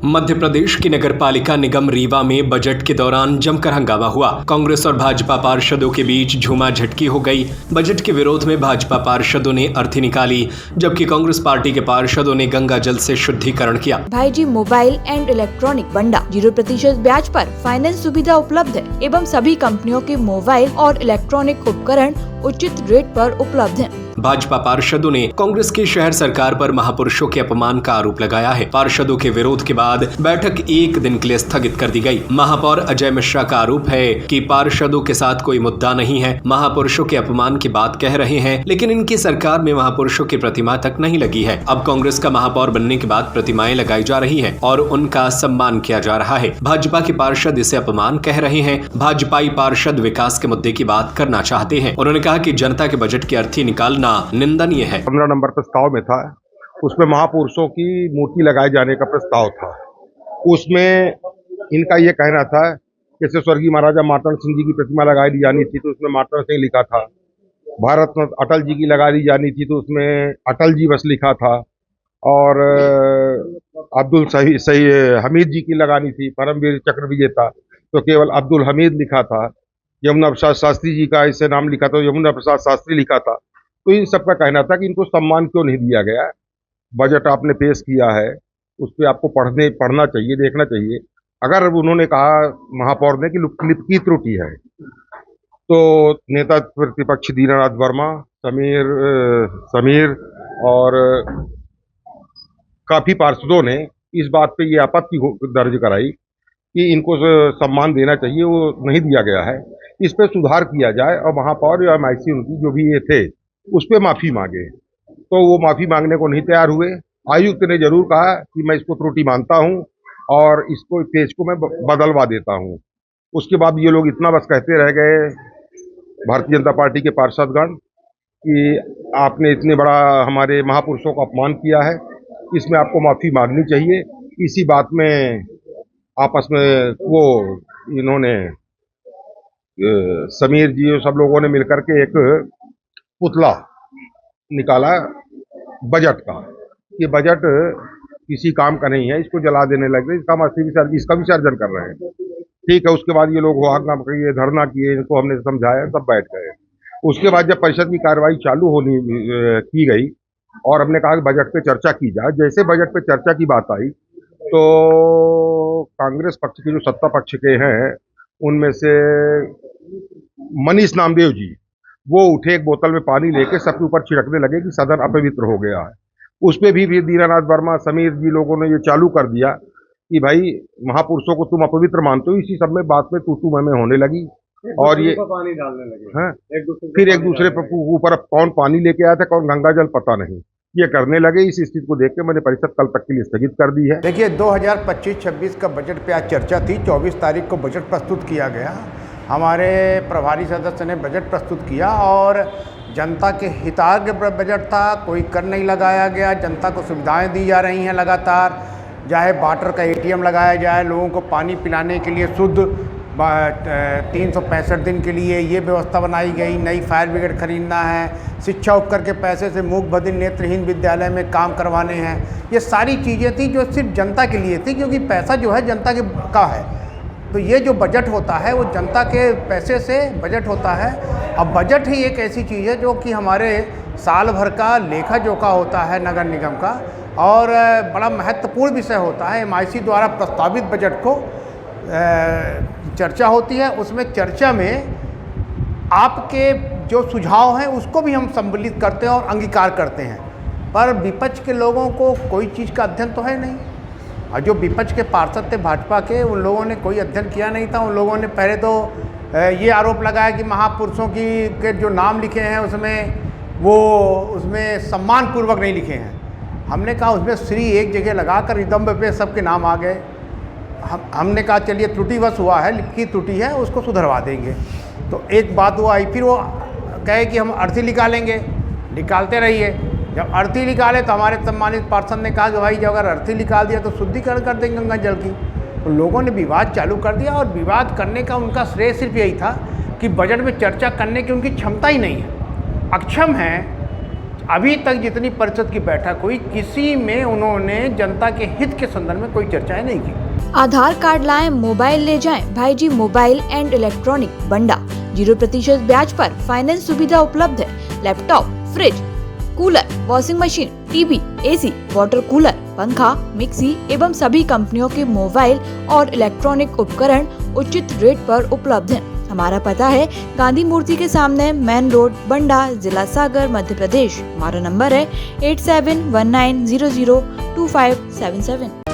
मध्य प्रदेश की नगरपालिका निगम रीवा में बजट के दौरान जमकर हंगामा हुआ। कांग्रेस और भाजपा पार्षदों के बीच झूमा झटकी हो गई। बजट के विरोध में भाजपा पार्षदों ने अर्थी निकाली, जबकि कांग्रेस पार्टी के पार्षदों ने गंगा जल से शुद्धिकरण किया। भाईजी मोबाइल एंड इलेक्ट्रॉनिक बंडा 0% ब्याज पर फाइनेंस सुविधा उपलब्ध है एवं सभी कंपनियों के मोबाइल और इलेक्ट्रॉनिक उपकरण उचित रेट पर उपलब्ध हैं। भाजपा पार्षदों ने कांग्रेस की शहर सरकार पर महापुरुषों के अपमान का आरोप लगाया है। पार्षदों के विरोध के बाद बैठक एक दिन के लिए स्थगित कर दी गई। महापौर अजय मिश्रा का आरोप है कि पार्षदों के साथ कोई मुद्दा नहीं है, महापुरुषों के अपमान की बात कह रहे हैं, लेकिन इनकी सरकार में महापुरुषों की प्रतिमा तक नहीं लगी है। अब कांग्रेस का महापौर बनने के बाद प्रतिमाएं लगाई जा रही है और उनका सम्मान किया जा रहा है। भाजपा के पार्षद इसे अपमान कह रहे हैं। भाजपाई पार्षद विकास के मुद्दे की बात करना चाहते हैं। उन्होंने कहा कि जनता के बजट की अर्थी निकालना निंदनीय है। 15 नंबर प्रस्ताव में था, उसमें महापुरुषों की मूर्ति लगाए जाने का प्रस्ताव था। उसमें इनका ये कहना था जैसे स्वर्गीय महाराजा मार्तंड सिंह जी की प्रतिमा लगाई दी जानी थी तो उसमें मार्तंड सिंह लिखा था। भारत में अटल जी की लगा दी जानी थी तो उसमें अटल जी बस लिखा था। और अब्दुल सही हमीद जी की लगानी थी, परमवीर चक्र विजेता, तो केवल अब्दुल हमीद लिखा था। यमुना प्रसाद शास्त्री जी का इसे नाम लिखा था, यमुना प्रसाद शास्त्री लिखा था। तो इन सबका कहना था कि इनको सम्मान क्यों नहीं दिया गया। बजट आपने पेश किया है, उस पर आपको पढ़ना चाहिए, देखना चाहिए। अगर उन्होंने कहा महापौर ने कि लिप की त्रुटि है, तो नेता प्रतिपक्ष दीनानाथ वर्मा, समीर और काफी पार्षदों ने इस बात पे ये आपत्ति दर्ज कराई कि इनको सम्मान देना चाहिए, वो नहीं दिया गया है। इस पे सुधार किया जाए और महापौर या एमआईसी उनकी जो भी ये थे उस पर माफी मांगे। तो वो माफी मांगने को नहीं तैयार हुए। आयुक्त ने जरूर कहा कि मैं इसको त्रुटि मानता हूं और इसको पेज को मैं बदलवा देता हूं। उसके बाद ये लोग इतना बस कहते रह गए, भारतीय जनता पार्टी के पार्षदगण, कि आपने इतने बड़ा हमारे महापुरुषों का अपमान किया है, इसमें आपको माफी मांगनी चाहिए। इसी बात में आपस में वो इन्होंने समीर जी और सब लोगों ने मिलकर के एक पुतला निकाला बजट का। ये बजट किसी काम का नहीं है, इसको जला देने लगे, इसका विसर्जन कर रहे हैं। ठीक है, उसके बाद ये लोग हंगामा किए, धरना किए, इनको हमने समझाया, सब बैठ गए। उसके बाद जब परिषद की कार्रवाई चालू की गई और हमने कहा कि बजट पे चर्चा की जाए, जैसे बजट पे चर्चा की बात आई तो कांग्रेस पक्ष के जो सत्ता पक्ष के हैं उनमें से मनीष नामदेव जी वो उठे, एक बोतल में पानी लेके सबके ऊपर छिड़कने लगे कि सदन अपवित्र हो गया है। उस पे भी दीनानाथ वर्मा, समीर जी लोगों ने ये चालू कर दिया कि भाई महापुरुषों को तुम अपवित्र मानते हो। इसी सब में बात में तू मैं होने लगी और ये पानी डालने लगे। हाँ, फिर एक दूसरे पर ऊपर कौन पानी लेके आया था, कौन गंगा जल, पता नहीं, ये करने लगे। इस स्थिति को देख के मैंने परिषद कल तक के लिए स्थगित कर दी है। देखिए, 2025-26 का बजट पे आज चर्चा थी। 24 तारीख को बजट प्रस्तुत किया गया। हमारे प्रभारी सदस्य ने बजट प्रस्तुत किया और जनता के हितार्थ बजट था। कोई कर नहीं लगाया गया, जनता को सुविधाएं दी जा रही हैं लगातार। चाहे वाटर का ATM लगाया जाए, लोगों को पानी पिलाने के लिए शुद्ध 365 दिन के लिए ये व्यवस्था बनाई गई। नई फायर ब्रिगेड खरीदना है, शिक्षा उपकर के पैसे से मूक बधिर नेत्रहीन विद्यालय में काम करवाने हैं। ये सारी चीज़ें थी जो सिर्फ जनता के लिए थी, क्योंकि पैसा जो है जनता का है। तो ये जो बजट होता है वो जनता के पैसे से बजट होता है। अब बजट ही एक ऐसी चीज़ है जो कि हमारे साल भर का लेखा जोखा होता है नगर निगम का, और बड़ा महत्वपूर्ण विषय होता है। MIC द्वारा प्रस्तावित बजट को चर्चा होती है। उसमें चर्चा में आपके जो सुझाव हैं उसको भी हम सम्मिलित करते हैं और अंगीकार करते हैं, पर विपक्ष के लोगों को कोई चीज़ का अध्ययन तो है नहीं। और जो विपक्ष के पार्षद थे भाजपा के, उन लोगों ने कोई अध्ययन किया नहीं था। उन लोगों ने पहले तो ये आरोप लगाया कि महापुरुषों के जो नाम लिखे हैं उसमें सम्मानपूर्वक नहीं लिखे हैं। हमने कहा उसमें श्री एक जगह लगाकर रिदम्ब पे सबके नाम आ गए। हमने कहा चलिए त्रुटिवश हुआ है, लिखी त्रुटि है, उसको सुधरवा देंगे। तो एक बात वो आई, फिर वो कहे कि हम अर्थी निकालेंगे, निकालते रहिए। जब अर्थी निकाले तो हमारे सम्मानित पार्षद ने कहा कि भाई जब अगर अर्थी निकाल दिया तो शुद्धिकरण कर देंगे गंगा जल की। तो लोगों ने विवाद चालू कर दिया, और विवाद करने का उनका श्रेय सिर्फ यही था कि बजट में चर्चा करने की उनकी क्षमता ही नहीं है, अक्षम है। अभी तक जितनी परिषद की बैठक हुई, किसी में उन्होंने जनता के हित के संदर्भ में कोई चर्चाएं नहीं की। आधार कार्ड लाएं, मोबाइल ले जाएं। भाईजी मोबाइल एंड इलेक्ट्रॉनिक बंडा 0% ब्याज पर फाइनेंस सुविधा उपलब्ध है। Laptop, fridge, cooler, washing machine, TV, AC, water cooler, पंखा, मिक्सी एवं सभी कंपनियों के मोबाइल और इलेक्ट्रॉनिक उपकरण उचित रेट पर उपलब्ध हैं। हमारा पता है गांधी मूर्ति के सामने, मेन रोड, बंडा, जिला सागर, मध्य प्रदेश। हमारा नंबर है 8719002577।